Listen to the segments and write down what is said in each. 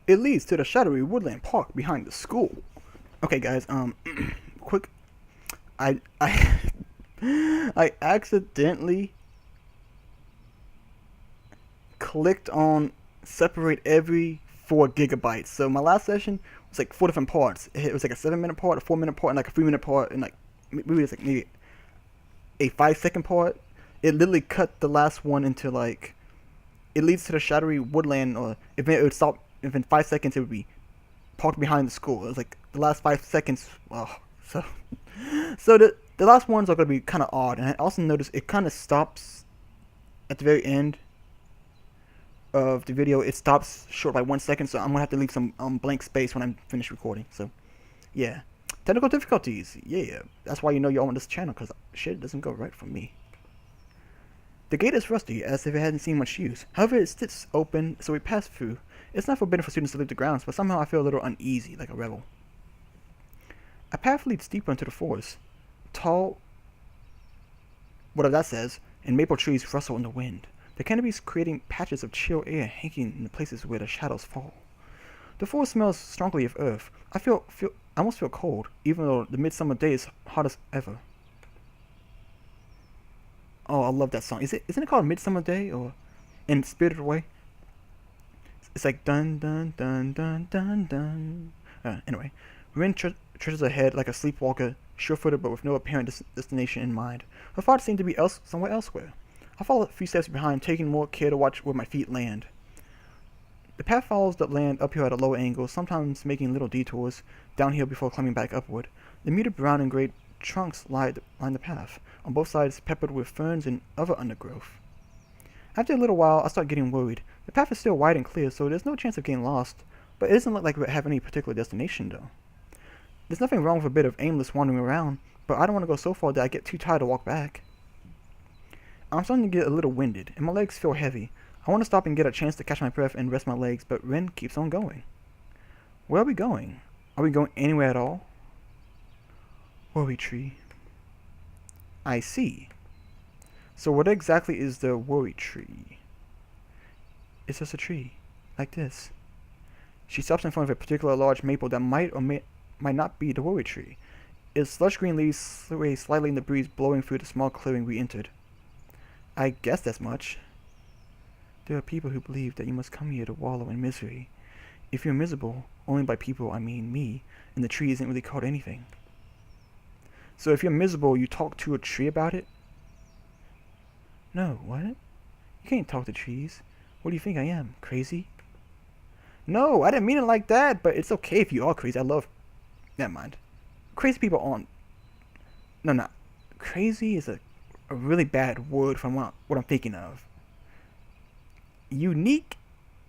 It leads to the shadowy woodland park behind the school. Okay, guys. Quick. I I accidentally clicked on separate every 4 GB. So my last session was like 4 different parts. It was like a 7 minute part, a 4 minute part, and like a 3 minute part, and like maybe it's like maybe a 5 second part. It literally cut the last one into like it leads to the shadowy woodland, or if it would stop if in 5 seconds it would be parked behind the school. It was like the last 5 seconds. Oh, so the last ones are gonna be kind of odd, and I also noticed it kind of stops at the very end of the video. It stops short by 1 second, so I'm gonna have to leave some blank space when I'm finished recording. So yeah, technical difficulties. Yeah, that's why you know you're on this channel, because shit doesn't go right for me. The gate is rusty, as if it hadn't seen much use. However, it sits open, so we pass through. It's not forbidden for students to leave the grounds, but somehow I feel a little uneasy, like a rebel. A path leads deeper into the forest. Tall, whatever that says, and maple trees rustle in the wind. The canopies creating patches of chill air hanging in the places where the shadows fall. The forest smells strongly of earth. I almost feel cold, even though the midsummer day is hot as ever. Oh, I love that song. Isn't it called Midsummer Day, or in Spirited Away? It's like dun dun dun dun dun dun. Anyway, Rin trudges ahead like a sleepwalker, sure-footed but with no apparent destination in mind. Her thoughts seem to be somewhere elsewhere. I follow a few steps behind, taking more care to watch where my feet land. The path follows the land uphill at a low angle, sometimes making little detours downhill before climbing back upward. The muted brown and gray trunks line the path, on both sides peppered with ferns and other undergrowth. After a little while, I start getting worried. The path is still wide and clear, so there's no chance of getting lost, but it doesn't look like we have any particular destination, though. There's nothing wrong with a bit of aimless wandering around, but I don't want to go so far that I get too tired to walk back. I'm starting to get a little winded, and my legs feel heavy. I want to stop and get a chance to catch my breath and rest my legs, but Ren keeps on going. Where are we going? Are we going anywhere at all? Worry tree. I see. So what exactly is the worry tree? It's just a tree, like this. She stops in front of a particular large maple that might not be the worry tree. Its lush green leaves sway slightly in the breeze blowing through the small clearing we entered. I guess that's much. There are people who believe that you must come here to wallow in misery. If you're miserable, only by people I mean me, and the tree isn't really called anything. So if you're miserable, you talk to a tree about it? No, what? You can't talk to trees. What do you think I am, crazy? No, I didn't mean it like that, but it's okay if you are crazy. Never mind. Crazy people aren't... No. Crazy is a really bad word from what I'm thinking of. Unique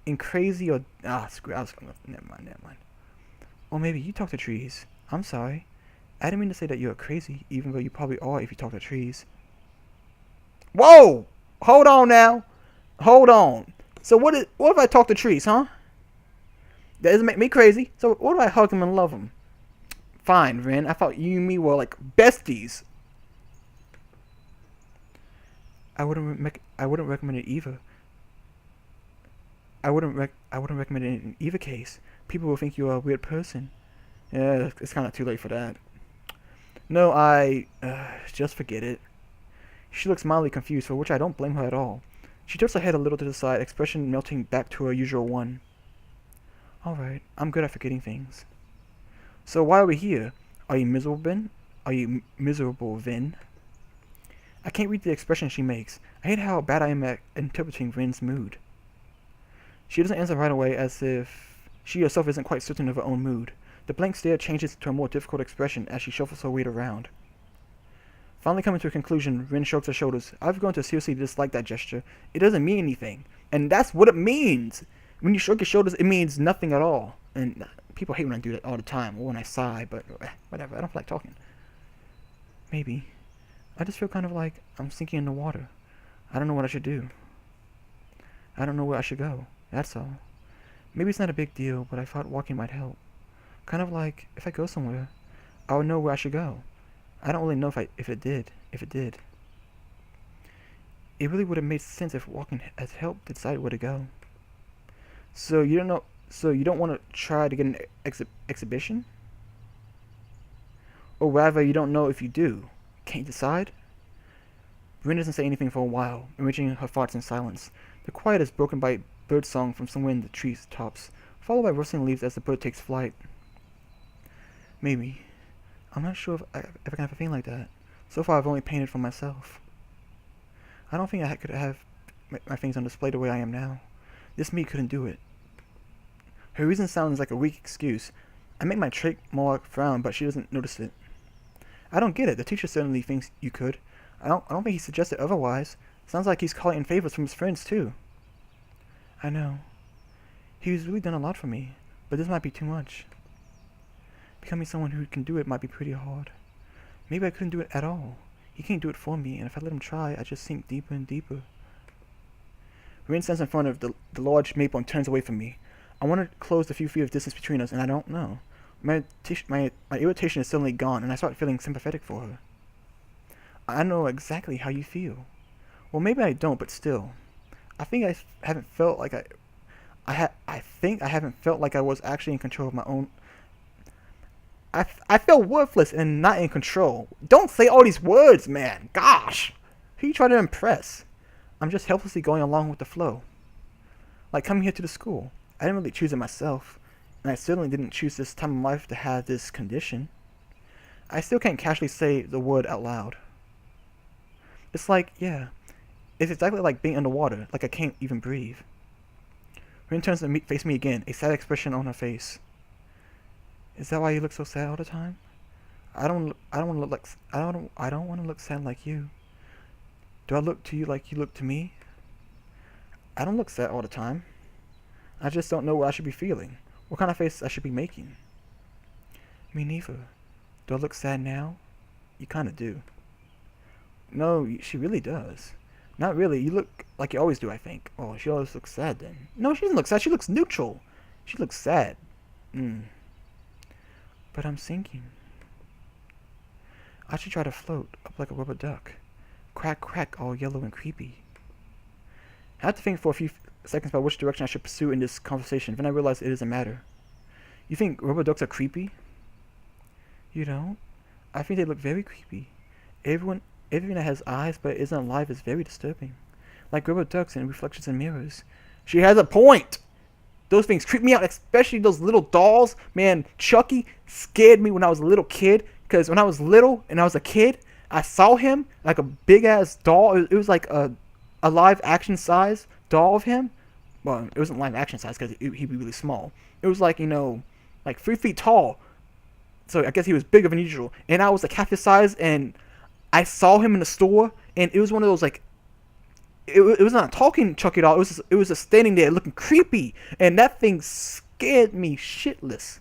and crazy or... screw it. Never mind. Or maybe you talk to trees. I'm sorry. I didn't mean to say that you're crazy, even though you probably are if you talk to trees. Whoa! Hold on now. Hold on. So what if I talk to trees, huh? That doesn't make me crazy. So what if I hug them and love them? Fine, Ren. I thought you and me were like besties. I wouldn't recommend it either. I wouldn't recommend it in either case. People will think you're a weird person. Yeah, it's kind of too late for that. No, just forget it. She looks mildly confused, for which I don't blame her at all. She tilts her head a little to the side, expression melting back to her usual one. Alright, I'm good at forgetting things. So why are we here? Are you miserable, Ben? I can't read the expression she makes. I hate how bad I am at interpreting Ren's mood. She doesn't answer right away, as if she herself isn't quite certain of her own mood. The blank stare changes to a more difficult expression as she shuffles her weight around. Finally coming to a conclusion, Rin shrugs her shoulders. I've grown to seriously dislike that gesture. It doesn't mean anything. And that's what it means! When you shrug your shoulders, it means nothing at all. And people hate when I do that all the time, or when I sigh, but whatever, I don't feel like talking. Maybe. I just feel kind of like I'm sinking in the water. I don't know what I should do. I don't know where I should go. That's all. Maybe it's not a big deal, but I thought walking might help. Kind of like, if I go somewhere, I would know where I should go. I don't really know if it did. It really would have made sense if walking has helped decide where to go. So you don't know. So you don't want to try to get an exhibition? Or rather, you don't know if you do. Can't you decide? Bryn doesn't say anything for a while, enriching her thoughts in silence. The quiet is broken by bird song from somewhere in the trees tops, followed by rustling leaves as the bird takes flight. Maybe. I'm not sure if I ever can have a feeling like that. So far, I've only painted for myself. I don't think I could have my things on display the way I am now. This me couldn't do it. Her reason sounds like a weak excuse. I make my trademark frown, but she doesn't notice it. I don't get it. The teacher certainly thinks you could. I don't think he suggested otherwise. Sounds like he's calling in favors from his friends, too. I know. He's really done a lot for me, but this might be too much. Becoming someone who can do it might be pretty hard. Maybe I couldn't do it at all. He can't do it for me, and if I let him try, I just sink deeper and deeper. Rin stands in front of the large maple and turns away from me. I want to close the few feet of distance between us, and I don't know. My irritation is suddenly gone, and I start feeling sympathetic for her. I know exactly how you feel. Well, maybe I don't, but still. I think I haven't felt like I think I haven't felt like I was actually in control of my own. I feel worthless and not in control. Don't say all these words, man. Gosh. Who you trying to impress? I'm just helplessly going along with the flow. Like coming here to the school. I didn't really choose it myself. And I certainly didn't choose this time of life to have this condition. I still can't casually say the word out loud. It's like, yeah. It's exactly like being underwater. Like I can't even breathe. Rin turns to face me again, a sad expression on her face. Is that why you look so sad all the time? I don't want to look I don't want to look sad like you. Do I look to you like you look to me? I don't look sad all the time. I just don't know what I should be feeling. What kind of face I should be making. Me neither. Do I look sad now? You kind of do. No, she really does. Not really. You look like you always do, I think. Oh, she always looks sad then. No, she doesn't look sad. She looks neutral. She looks sad. But I'm sinking. I should try to float up like a rubber duck. Crack, crack, all yellow and creepy. I had to think for a few seconds about which direction I should pursue in this conversation. Then I realized it doesn't matter. You think rubber ducks are creepy? You don't? I think they look very creepy. Everything that has eyes but isn't alive is very disturbing. Like rubber ducks and reflections in mirrors. She has a point! Those things creep me out, especially those little dolls. Man, Chucky scared me when I was a little kid. Because when I was little and I was a kid, I saw him like a big-ass doll. It was like a live action size doll of him. Well, it wasn't live action size because he'd be really small. It was like, like 3 feet tall. So I guess he was bigger than usual. And I was like half his size, and I saw him in the store, and it was one of those like, it was not a talking Chucky doll. It was just standing there looking creepy, and that thing scared me shitless.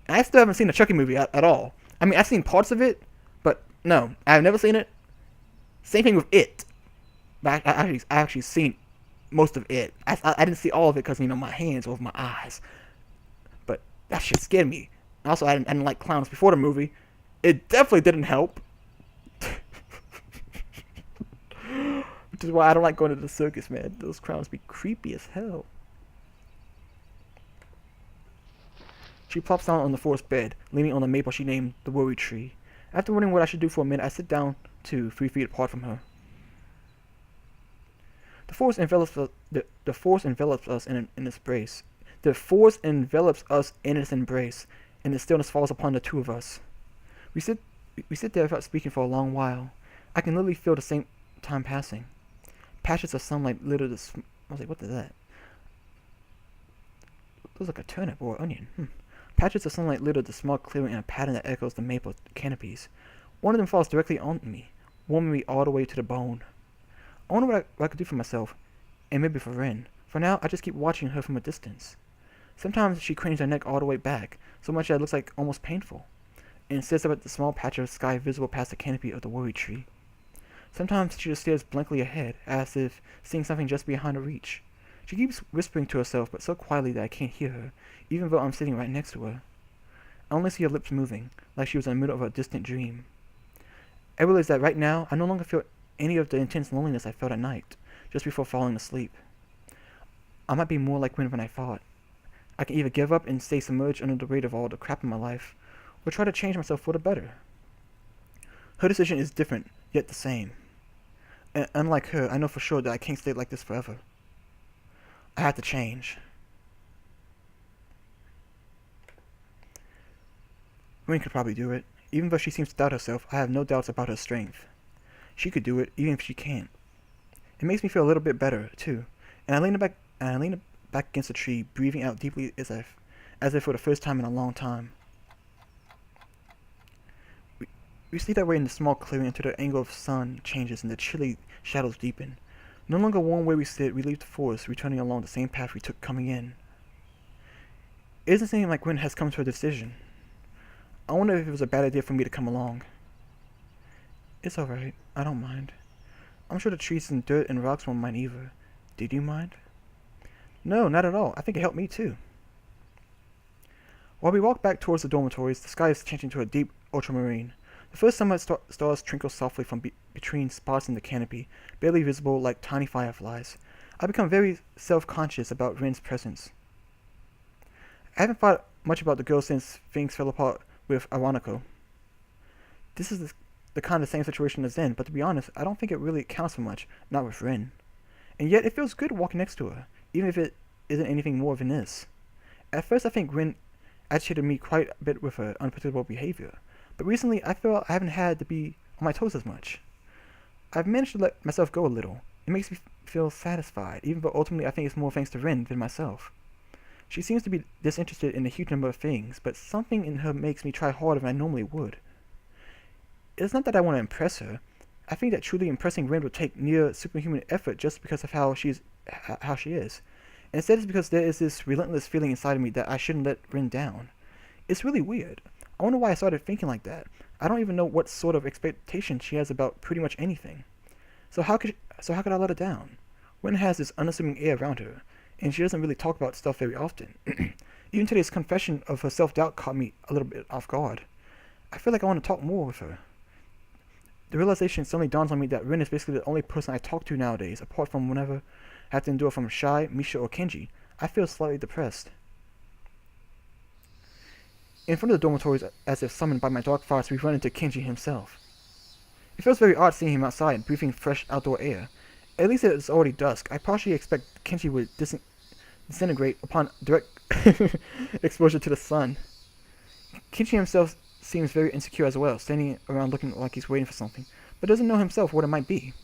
And I still haven't seen the Chucky movie at all. I mean, I've seen parts of it, but no, I've never seen it. Same thing with It. But I actually seen most of It. I didn't see all of it because my hands over my eyes. But that shit scared me. Also, I didn't like clowns before the movie. It definitely didn't help. Which is why I don't like going to the circus, man. Those clowns be creepy as hell. She plops down on the forest bed, leaning on the maple she named the worry tree. After wondering what I should do for a minute, I sit down 3 feet apart from her. The forest envelops us in its embrace. The forest envelops us in its embrace, and the stillness falls upon the two of us. We sit there without speaking for a long while. I can literally feel the same time passing. Patches of sunlight litter the. I was like, what is that? It looks like a turnip or onion. Patches of sunlight litter the small clearing in a pattern that echoes the maple canopies. One of them falls directly on me, warming me all the way to the bone. I wonder what I could do for myself, and maybe for Ren. For now, I just keep watching her from a distance. Sometimes she cranes her neck all the way back, so much that it looks like almost painful, and stares up at the small patch of sky visible past the canopy of the worry tree. Sometimes she just stares blankly ahead, as if seeing something just behind her reach. She keeps whispering to herself, but so quietly that I can't hear her, even though I'm sitting right next to her. I only see her lips moving, like she was in the middle of a distant dream. I realize that right now, I no longer feel any of the intense loneliness I felt at night, just before falling asleep. I might be more like Rin than I thought. I can either give up and stay submerged under the weight of all the crap in my life, or try to change myself for the better. Her decision is different, yet the same. And unlike her, I know for sure that I can't stay like this forever. I have to change. Rin could probably do it. Even though she seems to doubt herself, I have no doubts about her strength. She could do it, even if she can't. It makes me feel a little bit better, too. And I lean back against the tree, breathing out deeply as if for the first time in a long time. We sleep that way in the small clearing until the angle of the sun changes and the chilly shadows deepen. No longer warm where we sit, we leave the forest, returning along the same path we took coming in. It doesn't seem like Rin has come to a decision. I wonder if it was a bad idea for me to come along. It's alright, I don't mind. I'm sure the trees and dirt and rocks won't mind either. Did you mind? No, not at all. I think it helped me too. While we walk back towards the dormitories, the sky is changing to a deep ultramarine. The first sunlight stars twinkle softly from between spots in the canopy, barely visible like tiny fireflies. I become very self-conscious about Rin's presence. I haven't thought much about the girl since things fell apart with Aranako. This is the kind of same situation as then, but to be honest, I don't think it really counts for much, not with Rin. And yet, it feels good walking next to her, even if it isn't anything more than this. At first, I think Rin agitated me quite a bit with her unpredictable behavior. But recently, I feel I haven't had to be on my toes as much. I've managed to let myself go a little. It makes me feel satisfied, even though ultimately I think it's more thanks to Rin than myself. She seems to be disinterested in a huge number of things, but something in her makes me try harder than I normally would. It's not that I want to impress her. I think that truly impressing Rin would take near superhuman effort just because of how she is. And instead it's because there is this relentless feeling inside of me that I shouldn't let Rin down. It's really weird. I wonder why I started thinking like that. I don't even know what sort of expectation she has about pretty much anything. So how could I let her down? Rin has this unassuming air around her, and she doesn't really talk about stuff very often. Even today's confession of her self-doubt caught me a little bit off guard. I feel like I want to talk more with her. The realization suddenly dawns on me that Rin is basically the only person I talk to nowadays, apart from whenever I have to endure from Shai, Misha, or Kenji. I feel slightly depressed. In front of the dormitories, as if summoned by my dark thoughts, we run into Kenji himself. It feels very odd seeing him outside, breathing fresh outdoor air. At least it's already dusk. I partially expect Kenji would disintegrate upon direct exposure to the sun. Kenji himself seems very insecure as well, standing around looking like he's waiting for something, but doesn't know himself what it might be.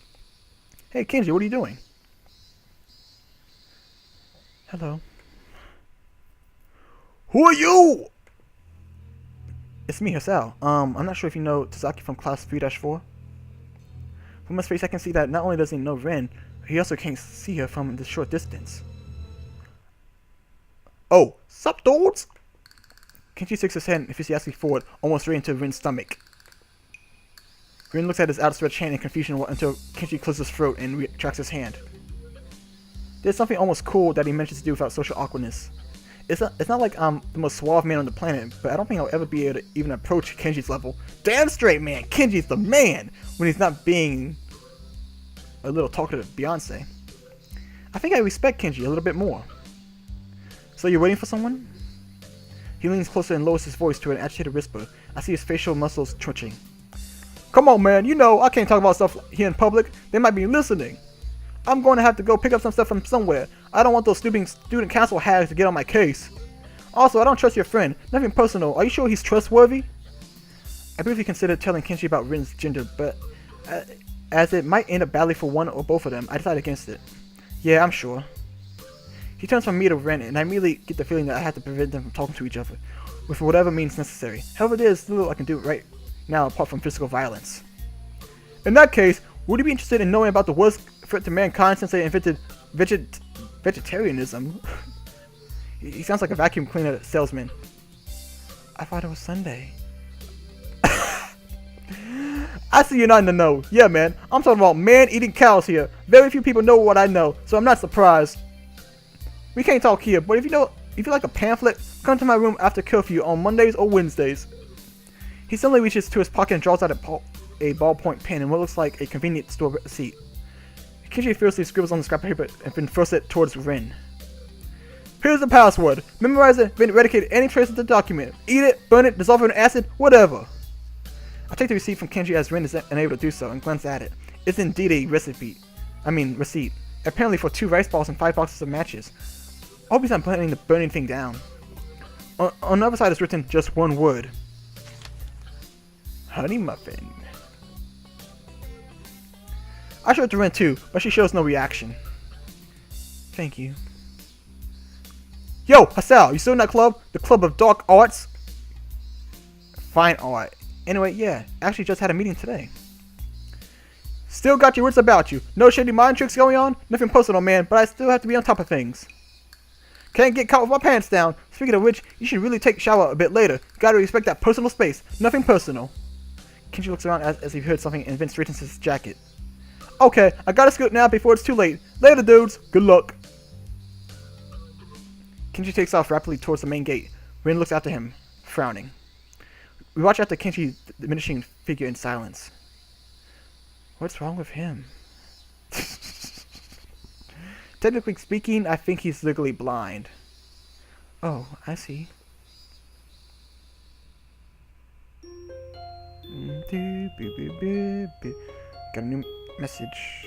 Hey Kenji, what are you doing? Hello. Who are you? It's me, Hisao. I'm not sure if you know Tazaki from class 3-4. From his face I can see that not only does he know Rin, he also can't see her from this short distance. Oh, sup dudes? Kenji sticks his head enthusiastically forward, almost right into Rin's stomach. Rin looks at his outstretched hand in confusion until Kenji closes his throat and retracts his hand. There's something almost cool that he manages to do without social awkwardness. It's not like I'm the most suave man on the planet, but I don't think I'll ever be able to even approach Kenji's level. Damn straight, man! Kenji's the man! When he's not being a little talkative Beyonce. I think I respect Kenji a little bit more. So you're waiting for someone? He leans closer and lowers his voice to an agitated whisper. I see his facial muscles twitching. Come on, man, you know I can't talk about stuff here in public. They might be listening. I'm going to have to go pick up some stuff from somewhere. I don't want those stupid student council hags to get on my case. Also, I don't trust your friend. Nothing personal. Are you sure he's trustworthy? I briefly considered telling Kenji about Rin's gender, but as it might end up badly for one or both of them, I decided against it. Yeah, I'm sure. He turns from me to Rin, and I immediately get the feeling that I have to prevent them from talking to each other, with whatever means necessary. However, there's little I can do right now apart from physical violence. In that case, would you be interested in knowing about the worst threat to mankind since they invented vegetarianism? He sounds like a vacuum cleaner salesman. I thought it was Sunday. I see you're not in the know. Yeah, man. I'm talking about man-eating cows here. Very few people know what I know, so I'm not surprised. We can't talk here, but if you like a pamphlet, come to my room after curfew on Mondays or Wednesdays. He suddenly reaches to his pocket and draws out a ballpoint pen and what looks like a convenience store receipt. Kenji fiercely scribbles on the scrap of paper and then throws it towards Rin. Here's the password. Memorize it, then eradicate any trace of the document. Eat it, burn it, dissolve it in acid, whatever. I take the receipt from Kenji as Rin is unable to do so and glance at it. It's indeed a receipt. Apparently for 2 rice balls and 5 boxes of matches. I hope he's not planning the burning thing down. On the other side is written just one word. HoneyMuffin. I show it to Rin too, but she shows no reaction. Thank you. Yo, Hasel, you still in that club? The Club of Dark Arts? Fine art. Anyway, yeah, actually just had a meeting today. Still got your wits about you. No shady mind tricks going on? Nothing personal, man, but I still have to be on top of things. Can't get caught with my pants down. Speaking of which, you should really take a shower a bit later. Gotta respect that personal space. Nothing personal. Kenji looks around as he heard something and then straightens his jacket. Okay, I gotta scoot now before it's too late. Later, dudes. Good luck. Kenji takes off rapidly towards the main gate. Rin looks after him, frowning. We watch after Kenji's diminishing figure in silence. What's wrong with him? Technically speaking, I think he's legally blind. Oh, I see. Got a new message.